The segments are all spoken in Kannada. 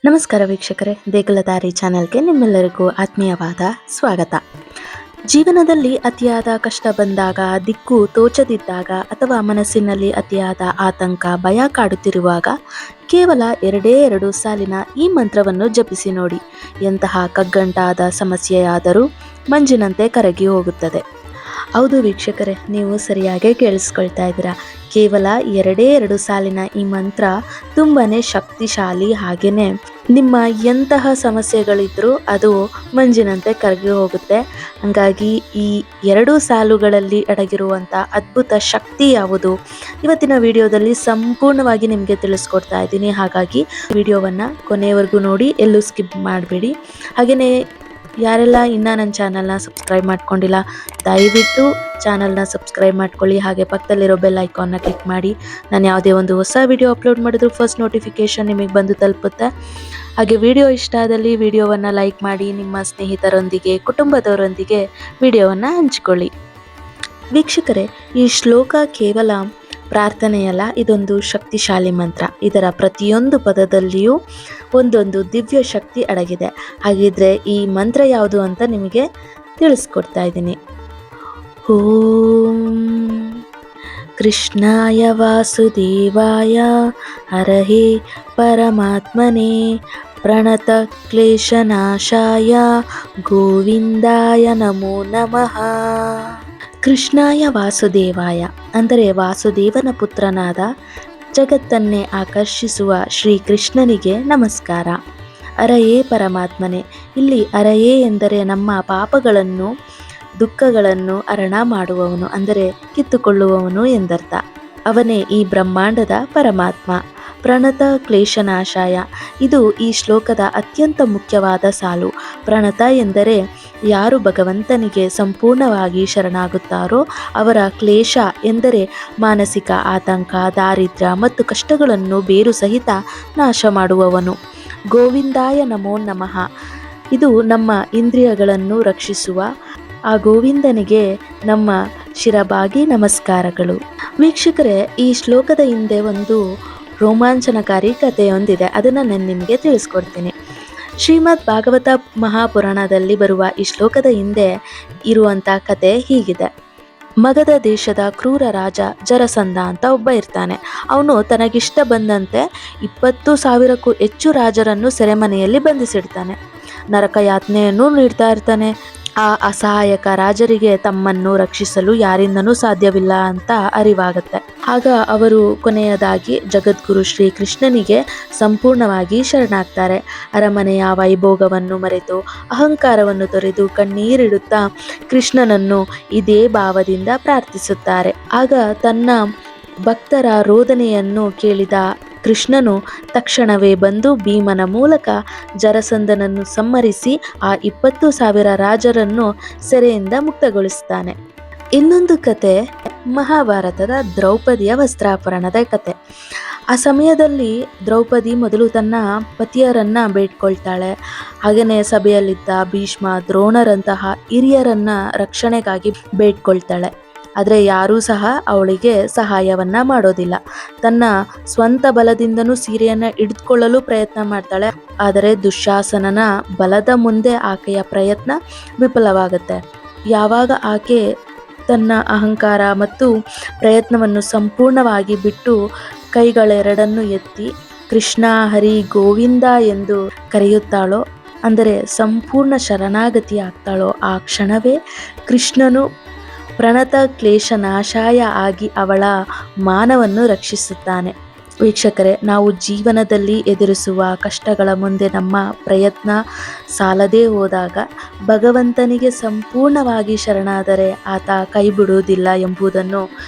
ನಮಸ್ಕಾರ ವೀಕ್ಷಕರೇ, ದೇಗುಲದಾರಿ ಚಾನೆಲ್ಗೆ ನಿಮ್ಮೆಲ್ಲರಿಗೂ ಆತ್ಮೀಯವಾದ ಸ್ವಾಗತ. ಜೀವನದಲ್ಲಿ ಅತಿಯಾದ ಕಷ್ಟ ಬಂದಾಗ, ದಿಕ್ಕು ತೋಚದಿದ್ದಾಗ ಅಥವಾ ಮನಸ್ಸಿನಲ್ಲಿ ಅತಿಯಾದ ಆತಂಕ, ಭಯ ಕಾಡುತ್ತಿರುವಾಗ ಕೇವಲ 2 ಸಾಲಿನ ಈ ಮಂತ್ರವನ್ನು ಜಪಿಸಿ ನೋಡಿ. ಎಂತಹ ಕಗ್ಗಂಟಾದ ಸಮಸ್ಯೆಯಾದರೂ ಮಂಜಿನಂತೆ ಕರಗಿ ಹೋಗುತ್ತದೆ. ಹೌದು ವೀಕ್ಷಕರೇ, ನೀವು ಸರಿಯಾಗೇ ಕೇಳಿಸ್ಕೊಳ್ತಾ ಇದ್ದೀರಾ. ಕೇವಲ 2 ಸಾಲಿನ ಈ ಮಂತ್ರ ತುಂಬಾನೇ ಶಕ್ತಿಶಾಲಿ. ಹಾಗೇನೆ ನಿಮ್ಮ ಎಂತಹ ಸಮಸ್ಯೆಗಳಿದ್ರೂ ಅದು ಮಂಜಿನಂತೆ ಕರಗಿ ಹೋಗುತ್ತೆ. ಹಾಗಾಗಿ ಈ 2 ಸಾಲುಗಳಲ್ಲಿ ಅಡಗಿರುವಂಥ ಅದ್ಭುತ ಶಕ್ತಿ ಯಾವುದು ಇವತ್ತಿನ ವಿಡಿಯೋದಲ್ಲಿ ಸಂಪೂರ್ಣವಾಗಿ ನಿಮಗೆ ತಿಳಿಸ್ಕೊಡ್ತಾ ಇದ್ದೀನಿ. ಹಾಗಾಗಿ ವಿಡಿಯೋವನ್ನು ಕೊನೆಯವರೆಗೂ ನೋಡಿ, ಎಲ್ಲೂ ಸ್ಕಿಪ್ ಮಾಡಬೇಡಿ. ಹಾಗೆಯೇ ಯಾರೆಲ್ಲ ಇನ್ನೂ ನನ್ನ ಚಾನಲ್ನ ಸಬ್ಸ್ಕ್ರೈಬ್ ಮಾಡ್ಕೊಂಡಿಲ್ಲ, ದಯವಿಟ್ಟು ಚಾನಲ್ನ ಸಬ್ಸ್ಕ್ರೈಬ್ ಮಾಡ್ಕೊಳ್ಳಿ. ಹಾಗೆ ಪಕ್ಕದಲ್ಲಿರೋ ಬೆಲ್ ಐಕಾನ್ನ ಕ್ಲಿಕ್ ಮಾಡಿ. ನಾನು ಯಾವುದೇ ಒಂದು ಹೊಸ ವಿಡಿಯೋ ಅಪ್ಲೋಡ್ ಮಾಡಿದ್ರು ಫಸ್ಟ್ ನೋಟಿಫಿಕೇಷನ್ ನಿಮಗೆ ಬಂದು ತಲುಪುತ್ತೆ. ಹಾಗೆ ವಿಡಿಯೋ ಇಷ್ಟ ಆದಲ್ಲಿ ವಿಡಿಯೋವನ್ನು ಲೈಕ್ ಮಾಡಿ, ನಿಮ್ಮ ಸ್ನೇಹಿತರೊಂದಿಗೆ, ಕುಟುಂಬದವರೊಂದಿಗೆ ವಿಡಿಯೋವನ್ನು ಹಂಚಿಕೊಳ್ಳಿ. ವೀಕ್ಷಕರೇ, ಈ ಶ್ಲೋಕ ಕೇವಲ ಪ್ರಾರ್ಥನೆಯಲ್ಲ, ಇದೊಂದು ಶಕ್ತಿಶಾಲಿ ಮಂತ್ರ. ಇದರ ಪ್ರತಿಯೊಂದು ಪದದಲ್ಲಿಯೂ ಒಂದೊಂದು ದಿವ್ಯ ಶಕ್ತಿ ಅಡಗಿದೆ. ಹಾಗಿದ್ರೆ ಈ ಮಂತ್ರ ಯಾವುದು ಅಂತ ನಿಮಗೆ ತಿಳಿಸ್ಕೊಡ್ತಾ ಇದ್ದೀನಿ. ಓಂ ಕೃಷ್ಣಾಯ ವಾಸುದೇವಾಯ ಹರಹೇ ಪರಮಾತ್ಮನೇ ಪ್ರಣತ ಕ್ಲೇಶನಾಶಾಯ ಗೋವಿಂದಾಯ ನಮೋ ನಮಃ. ಕೃಷ್ಣಾಯ ವಾಸುದೇವಾಯ ಅಂದರೆ ವಾಸುದೇವನ ಪುತ್ರನಾದ ಜಗತ್ತನ್ನೇ ಆಕರ್ಷಿಸುವ ಶ್ರೀಕೃಷ್ಣನಿಗೆ ನಮಸ್ಕಾರ. ಹರಯೇ ಪರಮಾತ್ಮನೇ, ಇಲ್ಲಿ ಹರಯೇ ಎಂದರೆ ನಮ್ಮ ಪಾಪಗಳನ್ನು, ದುಃಖಗಳನ್ನು ಹರಣ ಮಾಡುವವನು ಅಂದರೆ ಕಿತ್ತುಕೊಳ್ಳುವವನು ಎಂದರ್ಥ. ಅವನೇ ಈ ಬ್ರಹ್ಮಾಂಡದ ಪರಮಾತ್ಮ. ಪ್ರಣತ ಕ್ಲೇಶನಾಶಾಯ, ಇದು ಈ ಶ್ಲೋಕದ ಅತ್ಯಂತ ಮುಖ್ಯವಾದ ಸಾಲು. ಪ್ರಣತ ಎಂದರೆ ಯಾರು ಭಗವಂತನಿಗೆ ಸಂಪೂರ್ಣವಾಗಿ ಶರಣಾಗುತ್ತಾರೋ ಅವರ ಕ್ಲೇಶ ಎಂದರೆ ಮಾನಸಿಕ ಆತಂಕ, ದಾರಿದ್ರ್ಯ ಮತ್ತು ಕಷ್ಟಗಳನ್ನು ಬೇರು ಸಹಿತ ನಾಶ ಮಾಡುವವನು. ಗೋವಿಂದಾಯ ನಮೋ ನಮಃ, ಇದು ನಮ್ಮ ಇಂದ್ರಿಯಗಳನ್ನು ರಕ್ಷಿಸುವ ಆ ಗೋವಿಂದನಿಗೆ ನಮ್ಮ ಶಿರಬಾಗಿ ನಮಸ್ಕಾರಗಳು. ವೀಕ್ಷಕರೇ, ಈ ಶ್ಲೋಕದ ಹಿಂದೆ ಒಂದು ರೋಮಾಂಚನಕಾರಿ ಕಥೆಯೊಂದಿದೆ. ಅದನ್ನು ನಾನು ನಿಮಗೆ ತಿಳಿಸ್ಕೊಡ್ತೀನಿ. ಶ್ರೀಮದ್ ಭಾಗವತ ಮಹಾಪುರಾಣದಲ್ಲಿ ಬರುವ ಈ ಶ್ಲೋಕದ ಹಿಂದೆ ಇರುವಂಥ ಕತೆ ಹೀಗಿದೆ. ಮಗಧ ದೇಶದ ಕ್ರೂರ ರಾಜ ಜರಸಂಧ ಅಂತ ಒಬ್ಬ ಇರ್ತಾನೆ. ಅವನು ತನಗಿಷ್ಟ ಬಂದಂತೆ 20,000ಕ್ಕೂ ಹೆಚ್ಚು ರಾಜರನ್ನು ಸೆರೆಮನೆಯಲ್ಲಿ ಬಂಧಿಸಿಡ್ತಾನೆ. ನರಕ ಯಾತನೆಯನ್ನು ನೀಡ್ತಾ ಇರ್ತಾನೆ. ಆ ಅಸಹಾಯಕ ರಾಜರಿಗೆ ತಮ್ಮನ್ನು ರಕ್ಷಿಸಲು ಯಾರಿಂದನೂ ಸಾಧ್ಯವಿಲ್ಲ ಅಂತ ಅರಿವಾಗುತ್ತೆ. ಆಗ ಅವರು ಕೊನೆಯದಾಗಿ ಜಗದ್ಗುರು ಶ್ರೀಕೃಷ್ಣನಿಗೆ ಸಂಪೂರ್ಣವಾಗಿ ಶರಣಾಗ್ತಾರೆ. ಅರಮನೆಯ ವೈಭೋಗವನ್ನು ಮರೆತು ಅಹಂಕಾರವನ್ನು ತೊರೆದು ಕಣ್ಣೀರಿಡುತ್ತಾ ಕೃಷ್ಣನನ್ನು ಇದೇ ಭಾವದಿಂದ ಪ್ರಾರ್ಥಿಸುತ್ತಾರೆ. ಆಗ ತನ್ನ ಭಕ್ತರ ರೋದನೆಯನ್ನು ಕೇಳಿದ ಕೃಷ್ಣನು ತಕ್ಷಣವೇ ಬಂದು ಭೀಮನ ಮೂಲಕ ಜರಸಂಧನನ್ನು ಸಂಹರಿಸಿ ಆ 20,000 ರಾಜರನ್ನು ಸೆರೆಯಿಂದ ಮುಕ್ತಗೊಳಿಸ್ತಾನೆ. ಇನ್ನೊಂದು ಕತೆ ಮಹಾಭಾರತದ ದ್ರೌಪದಿಯ ವಸ್ತ್ರಾಪರಣದ ಕತೆ. ಆ ಸಮಯದಲ್ಲಿ ದ್ರೌಪದಿ ಮೊದಲು ತನ್ನ ಪತಿಯರನ್ನ ಬೇಡ್ಕೊಳ್ತಾಳೆ. ಹಾಗೆಯೇ ಸಭೆಯಲ್ಲಿದ್ದ ಭೀಷ್ಮ, ದ್ರೋಣರಂತಹ ಹಿರಿಯರನ್ನ ರಕ್ಷಣೆಗಾಗಿ ಬೇಡ್ಕೊಳ್ತಾಳೆ. ಆದರೆ ಯಾರೂ ಸಹ ಅವಳಿಗೆ ಸಹಾಯವನ್ನ ಮಾಡೋದಿಲ್ಲ. ತನ್ನ ಸ್ವಂತ ಬಲದಿಂದನೂ ಸೀರೆಯನ್ನು ಹಿಡಿದುಕೊಳ್ಳಲು ಪ್ರಯತ್ನ ಮಾಡ್ತಾಳೆ. ಆದರೆ ದುಶ್ಯಾಸನನ ಬಲದ ಮುಂದೆ ಆಕೆಯ ಪ್ರಯತ್ನ ವಿಫಲವಾಗುತ್ತೆ. ಯಾವಾಗ ಆಕೆ ತನ್ನ ಅಹಂಕಾರ ಮತ್ತು ಪ್ರಯತ್ನವನ್ನು ಸಂಪೂರ್ಣವಾಗಿ ಬಿಟ್ಟು ಕೈಗಳೆರಡನ್ನು ಎತ್ತಿ ಕೃಷ್ಣ ಹರಿ ಗೋವಿಂದ ಎಂದು ಕರೆಯುತ್ತಾಳೋ, ಅಂದರೆ ಸಂಪೂರ್ಣ ಶರಣಾಗತಿ ಆಗ್ತಾಳೋ, ಆ ಕ್ಷಣವೇ ಕೃಷ್ಣನು ಪ್ರಣತ ಕ್ಲೇಶನಾಶಾಯ ಆಗಿ ಅವಳ ಮಾನವನ್ನು ರಕ್ಷಿಸುತ್ತಾನೆ. ವೀಕ್ಷಕರೇ, ನಾವು ಜೀವನದಲ್ಲಿ ಎದುರಿಸುವ ಕಷ್ಟಗಳ ಮುಂದೆ ನಮ್ಮ ಪ್ರಯತ್ನ ಸಾಲದೇ ಹೋದಾಗ ಭಗವಂತನಿಗೆ ಸಂಪೂರ್ಣವಾಗಿ ಶರಣಾದರೆ ಆತ ಕೈ ಬಿಡುವುದಿಲ್ಲ ಎಂಬುದನ್ನು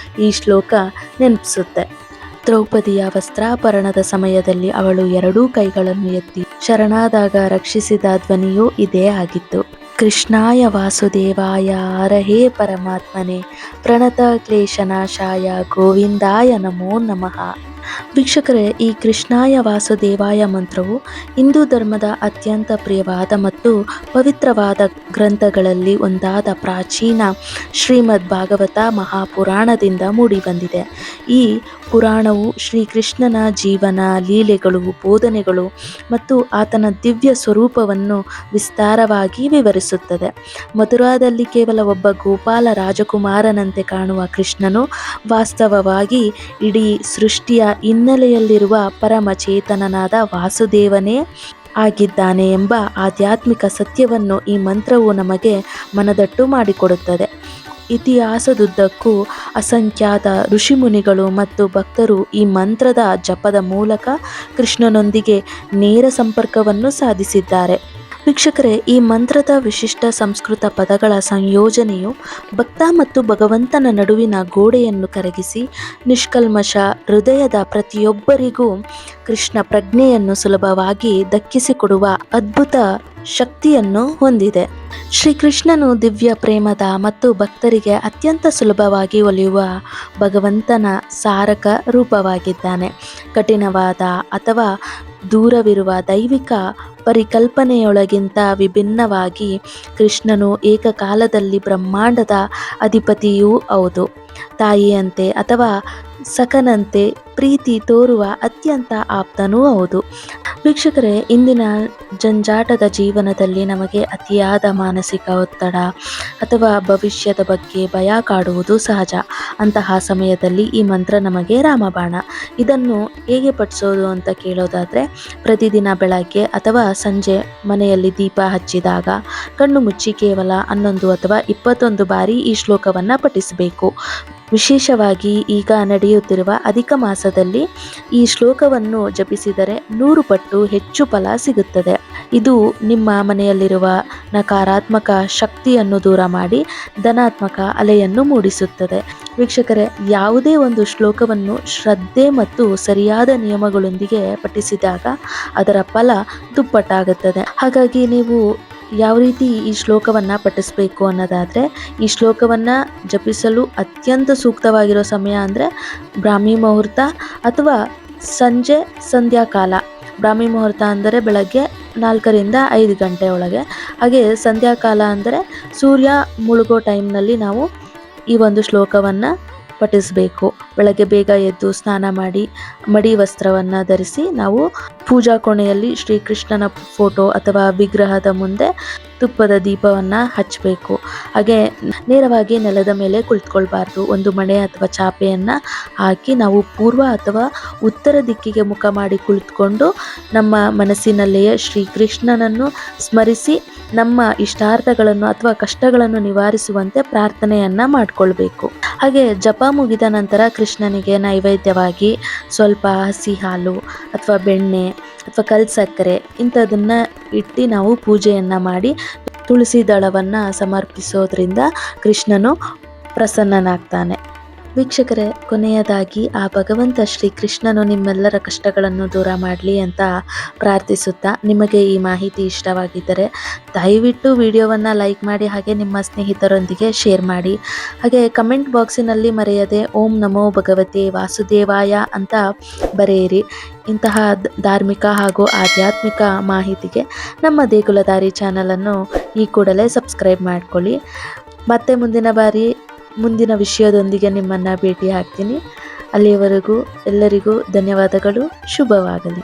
ಈ ಶ್ಲೋಕ ನೆನಪಿಸುತ್ತೆ. ದ್ರೌಪದಿಯ ವಸ್ತ್ರಾಪರಣದ ಸಮಯದಲ್ಲಿ ಅವಳು 2 ಕೈಗಳನ್ನು ಎತ್ತಿ ಶರಣಾದಾಗ ರಕ್ಷಿಸಿದ ಧ್ವನಿಯೂ ಇದೇ ಆಗಿತ್ತು. ಕೃಷ್ಣಾಯ ವಾಸುದೇವಾಯ ಹರಹೇ ಪರಮಾತ್ಮನೇ ಪ್ರಣತ ಕ್ಲೇಶನಾಶಾಯ ಗೋವಿಂದಾಯ ನಮೋ ನಮಃ. ವೀಕ್ಷಕರೇ, ಈ ಕೃಷ್ಣಾಯ ವಾಸುದೇವಾಯ ಮಂತ್ರವು ಹಿಂದೂ ಧರ್ಮದ ಅತ್ಯಂತ ಪ್ರಿಯವಾದ ಮತ್ತು ಪವಿತ್ರವಾದ ಗ್ರಂಥಗಳಲ್ಲಿ ಒಂದಾದ ಪ್ರಾಚೀನ ಶ್ರೀಮದ್ ಭಾಗವತ ಮಹಾಪುರಾಣದಿಂದ ಮೂಡಿಬಂದಿದೆ. ಈ ಪುರಾಣವು ಶ್ರೀಕೃಷ್ಣನ ಜೀವನ, ಲೀಲೆಗಳು, ಬೋಧನೆಗಳು ಮತ್ತು ಆತನ ದಿವ್ಯ ಸ್ವರೂಪವನ್ನು ವಿಸ್ತಾರವಾಗಿ ವಿವರಿಸುತ್ತದೆ. ಮಥುರಾದಲ್ಲಿ ಕೇವಲ ಒಬ್ಬ ಗೋಪಾಲ ರಾಜಕುಮಾರನಂತೆ ಕಾಣುವ ಕೃಷ್ಣನು ವಾಸ್ತವವಾಗಿ ಇಡೀ ಸೃಷ್ಟಿಯ ಹಿನ್ನೆಲೆಯಲ್ಲಿರುವ ಪರಮಚೇತನನಾದ ವಾಸುದೇವನೇ ಆಗಿದ್ದಾನೆ ಎಂಬ ಆಧ್ಯಾತ್ಮಿಕ ಸತ್ಯವನ್ನು ಈ ಮಂತ್ರವು ನಮಗೆ ಮನದಟ್ಟು ಮಾಡಿಕೊಡುತ್ತದೆ. ಇತಿಹಾಸದುದ್ದಕ್ಕೂ ಅಸಂಖ್ಯಾತ ಋಷಿಮುನಿಗಳು ಮತ್ತು ಭಕ್ತರು ಈ ಮಂತ್ರದ ಜಪದ ಮೂಲಕ ಕೃಷ್ಣನೊಂದಿಗೆ ನೇರ ಸಂಪರ್ಕವನ್ನು ಸಾಧಿಸಿದ್ದಾರೆ. ವೀಕ್ಷಕರೇ, ಈ ಮಂತ್ರದ ವಿಶಿಷ್ಟ ಸಂಸ್ಕೃತ ಪದಗಳ ಸಂಯೋಜನೆಯು ಭಕ್ತ ಮತ್ತು ಭಗವಂತನ ನಡುವಿನ ಗೋಡೆಯನ್ನು ಕರಗಿಸಿ ನಿಷ್ಕಲ್ಮಶ ಹೃದಯದ ಪ್ರತಿಯೊಬ್ಬರಿಗೂ ಕೃಷ್ಣ ಪ್ರಜ್ಞೆಯನ್ನು ಸುಲಭವಾಗಿ ದಕ್ಕಿಸಿಕೊಡುವ ಅದ್ಭುತ ಶಕ್ತಿಯನ್ನು ಹೊಂದಿದೆ. ಶ್ರೀಕೃಷ್ಣನು ದಿವ್ಯ ಪ್ರೇಮದ ಮತ್ತು ಭಕ್ತರಿಗೆ ಅತ್ಯಂತ ಸುಲಭವಾಗಿ ಒಲಿಯುವ ಭಗವಂತನ ಸಾರಕ ರೂಪವಾಗಿದ್ದಾನೆ. ಕಠಿಣವಾದ ಅಥವಾ ದೂರವಿರುವ ದೈವಿಕ ಪರಿಕಲ್ಪನೆಯೊಳಗಿಂತ ವಿಭಿನ್ನವಾಗಿ ಕೃಷ್ಣನು ಏಕಕಾಲದಲ್ಲಿ ಬ್ರಹ್ಮಾಂಡದ ಅಧಿಪತಿಯೂ ಹೌದು, ತಾಯಿಯಂತೆ ಅಥವಾ ಸಖನಂತೆ ಪ್ರೀತಿ ತೋರುವ ಅತ್ಯಂತ ಆಪ್ತನೂ ಹೌದು. ವೀಕ್ಷಕರೇ, ಇಂದಿನ ಜಂಜಾಟದ ಜೀವನದಲ್ಲಿ ನಮಗೆ ಅತಿಯಾದ ಮಾನಸಿಕ ಒತ್ತಡ ಅಥವಾ ಭವಿಷ್ಯದ ಬಗ್ಗೆ ಭಯ ಕಾಡುವುದು ಸಹಜ. ಅಂತಹ ಸಮಯದಲ್ಲಿ ಈ ಮಂತ್ರ ನಮಗೆ ರಾಮಬಾಣ. ಇದನ್ನು ಹೇಗೆ ಪಠಿಸೋದು ಅಂತ ಕೇಳೋದಾದರೆ, ಪ್ರತಿದಿನ ಬೆಳಗ್ಗೆ ಅಥವಾ ಸಂಜೆ ಮನೆಯಲ್ಲಿ ದೀಪ ಹಚ್ಚಿದಾಗ ಕಣ್ಣು ಮುಚ್ಚಿ ಕೇವಲ 11 ಅಥವಾ 21 ಬಾರಿ ಈ ಶ್ಲೋಕವನ್ನು ಪಠಿಸಬೇಕು. ವಿಶೇಷವಾಗಿ ಈಗ ನಡೆಯುತ್ತಿರುವ ಅಧಿಕ ಮಾಸದಲ್ಲಿ ಈ ಶ್ಲೋಕವನ್ನು ಜಪಿಸಿದರೆ 100 ಪಟ್ಟು ಹೆಚ್ಚು ಫಲ ಸಿಗುತ್ತದೆ. ಇದು ನಿಮ್ಮ ಮನೆಯಲ್ಲಿರುವ ನಕಾರಾತ್ಮಕ ಶಕ್ತಿಯನ್ನು ದೂರ ಮಾಡಿ ಧನಾತ್ಮಕ ಅಲೆಯನ್ನು ಮೂಡಿಸುತ್ತದೆ. ವೀಕ್ಷಕರೇ, ಯಾವುದೇ ಒಂದು ಶ್ಲೋಕವನ್ನು ಶ್ರದ್ಧೆ ಮತ್ತು ಸರಿಯಾದ ನಿಯಮಗಳೊಂದಿಗೆ ಪಠಿಸಿದಾಗ ಅದರ ಫಲ ದುಪ್ಪಟ್ಟಾಗುತ್ತದೆ. ಹಾಗಾಗಿ ನೀವು ಯಾವ ರೀತಿ ಈ ಶ್ಲೋಕವನ್ನು ಪಠಿಸಬೇಕು ಅನ್ನೋದಾದರೆ, ಈ ಶ್ಲೋಕವನ್ನು ಜಪಿಸಲು ಅತ್ಯಂತ ಸೂಕ್ತವಾಗಿರೋ ಸಮಯ ಅಂದರೆ ಬ್ರಾಹ್ಮಿ ಮುಹೂರ್ತ ಅಥವಾ ಸಂಜೆ ಸಂಧ್ಯಾಕಾಲ. ಬ್ರಾಹ್ಮಿ ಮುಹೂರ್ತ ಅಂದರೆ ಬೆಳಗ್ಗೆ 4ರಿಂದ 5 ಗಂಟೆ ಒಳಗೆ. ಹಾಗೆ ಸಂಧ್ಯಾಕಾಲ ಅಂದರೆ ಸೂರ್ಯ ಮುಳುಗೋ ಟೈಮ್ನಲ್ಲಿ ನಾವು ಈ ಒಂದು ಶ್ಲೋಕವನ್ನು ಪಠಿಸಬೇಕು. ಬೆಳಗ್ಗೆ ಬೇಗ ಎದ್ದು ಸ್ನಾನ ಮಾಡಿ ಮಡಿ ವಸ್ತ್ರವನ್ನು ಧರಿಸಿ ನಾವು ಪೂಜಾ ಕೋಣೆಯಲ್ಲಿ ಶ್ರೀಕೃಷ್ಣನ ಫೋಟೋ ಅಥವಾ ವಿಗ್ರಹದ ಮುಂದೆ ತುಪ್ಪದ ದೀಪವನ್ನು ಹಚ್ಚಬೇಕು. ಹಾಗೆ ನೇರವಾಗಿ ನೆಲದ ಮೇಲೆ ಕುಳಿತುಕೊಳ್ಬಾರ್ದು. ಒಂದು ಮಣೆ ಅಥವಾ ಚಾಪೆಯನ್ನು ಹಾಕಿ ನಾವು ಪೂರ್ವ ಅಥವಾ ಉತ್ತರ ದಿಕ್ಕಿಗೆ ಮುಖ ಮಾಡಿ ಕುಳಿತುಕೊಂಡು ನಮ್ಮ ಮನಸ್ಸಿನಲ್ಲಿಯೇ ಶ್ರೀಕೃಷ್ಣನನ್ನು ಸ್ಮರಿಸಿ ನಮ್ಮ ಇಷ್ಟಾರ್ಥಗಳನ್ನು ಅಥವಾ ಕಷ್ಟಗಳನ್ನು ನಿವಾರಿಸುವಂತೆ ಪ್ರಾರ್ಥನೆಯನ್ನು ಮಾಡಿಕೊಳ್ಬೇಕು. ಹಾಗೆ ಜಪ ಮುಗಿದ ನಂತರ ಕೃಷ್ಣನಿಗೆ ನೈವೇದ್ಯವಾಗಿ ಸ್ವಲ್ಪ ಹಸಿ ಹಾಲು ಅಥವಾ ಬೆಣ್ಣೆ ಅಥವಾ ಕಲ್ಸಕ್ಕರೆ ಇಂಥದನ್ನು ಇಟ್ಟು ನಾವು ಪೂಜೆಯನ್ನು ಮಾಡಿ ತುಳಸಿ ದಳವನ್ನು ಸಮರ್ಪಿಸೋದ್ರಿಂದ ಕೃಷ್ಣನು ಪ್ರಸನ್ನನಾಗ್ತಾನೆ. ವೀಕ್ಷಕರೇ, ಕೊನೆಯದಾಗಿ ಆ ಭಗವಂತ ಶ್ರೀಕೃಷ್ಣನು ನಿಮ್ಮೆಲ್ಲರ ಕಷ್ಟಗಳನ್ನು ದೂರ ಮಾಡಲಿ ಅಂತ ಪ್ರಾರ್ಥಿಸುತ್ತಾ, ನಿಮಗೆ ಈ ಮಾಹಿತಿ ಇಷ್ಟವಾಗಿದ್ದರೆ ದಯವಿಟ್ಟು ವಿಡಿಯೋವನ್ನು ಲೈಕ್ ಮಾಡಿ, ಹಾಗೆ ನಿಮ್ಮ ಸ್ನೇಹಿತರೊಂದಿಗೆ ಶೇರ್ ಮಾಡಿ. ಹಾಗೆ ಕಮೆಂಟ್ ಬಾಕ್ಸಿನಲ್ಲಿ ಮರೆಯದೆ ಓಂ ನಮೋ ಭಗವತೆ ವಾಸುದೇವಾಯ ಅಂತ ಬರೆಯಿರಿ. ಇಂತಹ ಧಾರ್ಮಿಕ ಹಾಗೂ ಆಧ್ಯಾತ್ಮಿಕ ಮಾಹಿತಿಗೆ ನಮ್ಮ ದೇಗುಲದಾರಿ ಚಾನಲನ್ನು ಈ ಕೂಡಲೇ ಸಬ್ಸ್ಕ್ರೈಬ್ ಮಾಡ್ಕೊಳ್ಳಿ. ಮತ್ತೆ ಮುಂದಿನ ವಿಷಯದೊಂದಿಗೆ ನಿಮ್ಮನ್ನು ಭೇಟಿ ಆಗ್ತೀನಿ. ಅಲ್ಲಿಯವರೆಗೂ ಎಲ್ಲರಿಗೂ ಧನ್ಯವಾದಗಳು. ಶುಭವಾಗಲಿ.